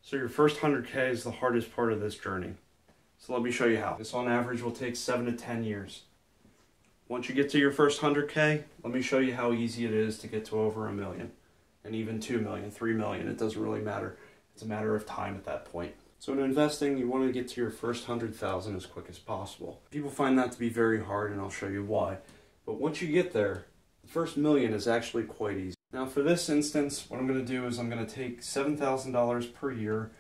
So your first 100K is the hardest part of this journey. So let me show you how. This on average will take 7 to 10 years. Once you get to your first 100K, let me show you how easy it is to get to over $1 million. And even 2 million, 3 million, it doesn't really matter. It's a matter of time at that point. So in investing, you want to get to your first 100,000 as quick as possible. People find that to be very hard, and I'll show you why. But once you get there, the first million is actually quite easy. Now for this instance, what I'm going to do is I'm going to take $7,000 per year.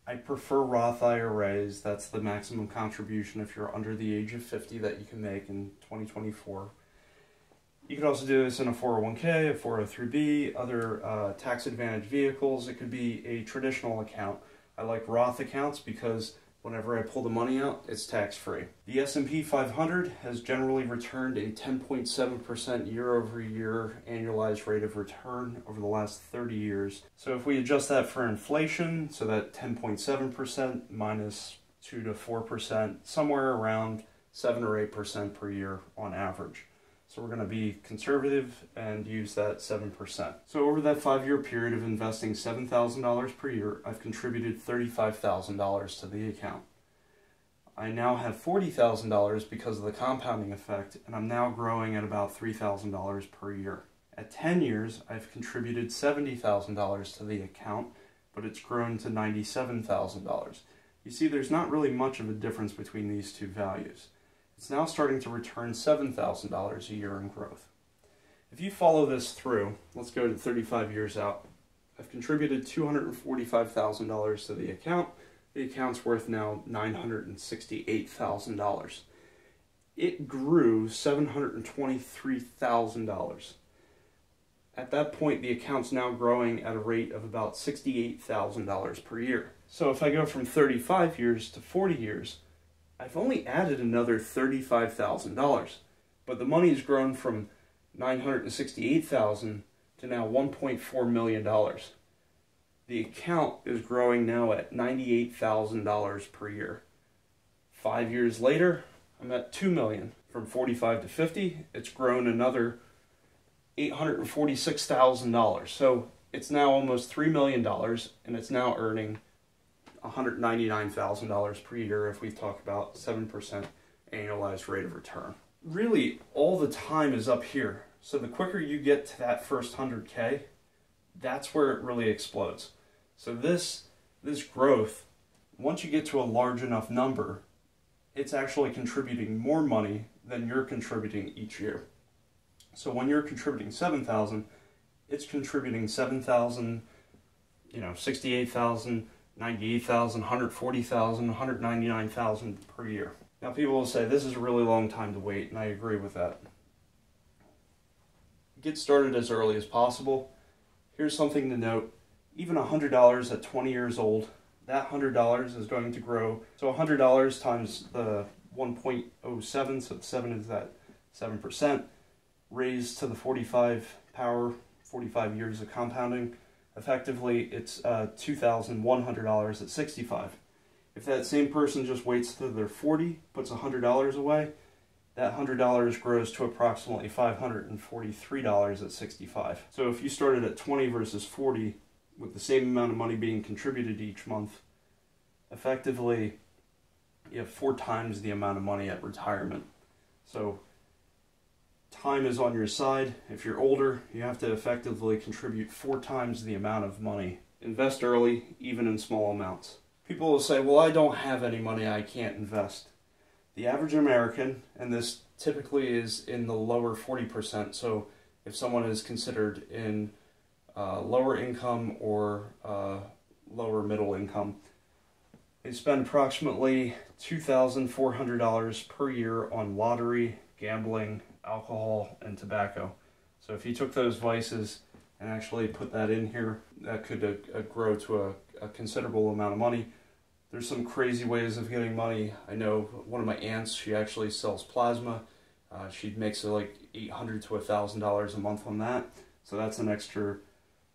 I prefer Roth IRAs. That's the maximum contribution if you're under the age of 50 that you can make in 2024. You could also do this in a 401k, a 403b, other tax advantage vehicles. It could be a traditional account. I like Roth accounts because whenever I pull the money out, it's tax-free. The S&P 500 has generally returned a 10.7% year-over-year annualized rate of return over the last 30 years. So if we adjust that for inflation, so that 10.7% minus 2 to 4%, somewhere around 7 or 8% per year on average. So we're going to be conservative and use that 7%. So over that 5-year period of investing $7,000 per year, I've contributed $35,000 to the account. I now have $40,000 because of the compounding effect, and I'm now growing at about $3,000 per year. At 10 years, I've contributed $70,000 to the account, but it's grown to $97,000. You see, there's not really much of a difference between these two values. It's now starting to return $7,000 a year in growth. If you follow this through, let's go to 35 years out. I've contributed $245,000 to the account. The account's worth now $968,000. It grew $723,000. At that point, the account's now growing at a rate of about $68,000 per year. So if I go from 35 years to 40 years, I've only added another $35,000, but the money's grown from $968,000 to now $1.4 million. The account is growing now at $98,000 per year. 5 years later, I'm at $2 million. From 45 to 50, it's grown another $846,000. So it's now almost $3 million, and it's now earning $199,000 per year if we talk about 7% annualized rate of return. Really, all the time is up here. So the quicker you get to that first 100K, that's where it really explodes. So this growth, once you get to a large enough number, it's actually contributing more money than you're contributing each year. So when you're contributing $7,000, it's contributing $7,000, $68,000, $98,000, $140,000, $199,000 per year. Now people will say this is a really long time to wait, and I agree with that. Get started as early as possible. Here's something to note. Even $100 at 20 years old, that $100 is going to grow. So $100 times the 1.07, so 7 is that 7%, raised to the 45 power, 45 years of compounding. Effectively, it's $2,100 at 65. If that same person just waits till they're 40, puts $100 away, that $100 grows to approximately $543 at 65. So if you started at 20 versus 40, with the same amount of money being contributed each month, effectively, you have 4 times the amount of money at retirement. So time is on your side. If you're older, you have to effectively contribute 4 times the amount of money. Invest early, even in small amounts. People will say, well, I don't have any money, I can't invest. The average American, and this typically is in the lower 40%, so if someone is considered in lower income or lower middle income, they spend approximately $2,400 per year on lottery, gambling, alcohol, and tobacco. So if you took those vices and actually put that in here, that could grow to a considerable amount of money. There's some crazy ways of getting money. I know one of my aunts, she actually sells plasma. She makes like $800 to $1,000 a month on that. So that's an extra,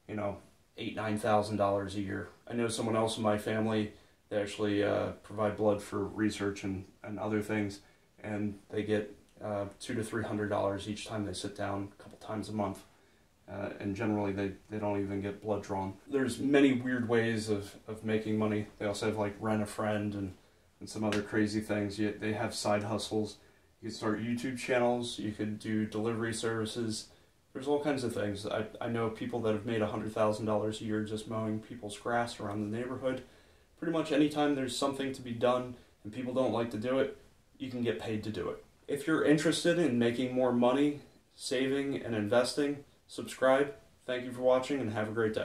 $8,000, $9,000 a year. I know someone else in my family, they actually provide blood for research and other things, and they get $200 to $300 each time they sit down a couple times a month. and generally they don't even get blood drawn. There's many weird ways of making money. They also have like rent a friend and some other crazy things. They have side hustles. You could start YouTube channels, you could do delivery services. There's all kinds of things. I know people that have made $100,000 a year just mowing people's grass around the neighborhood. Pretty much anytime there's something to be done and people don't like to do it, you can get paid to do it. If you're interested in making more money, saving and investing, subscribe. Thank you for watching and have a great day.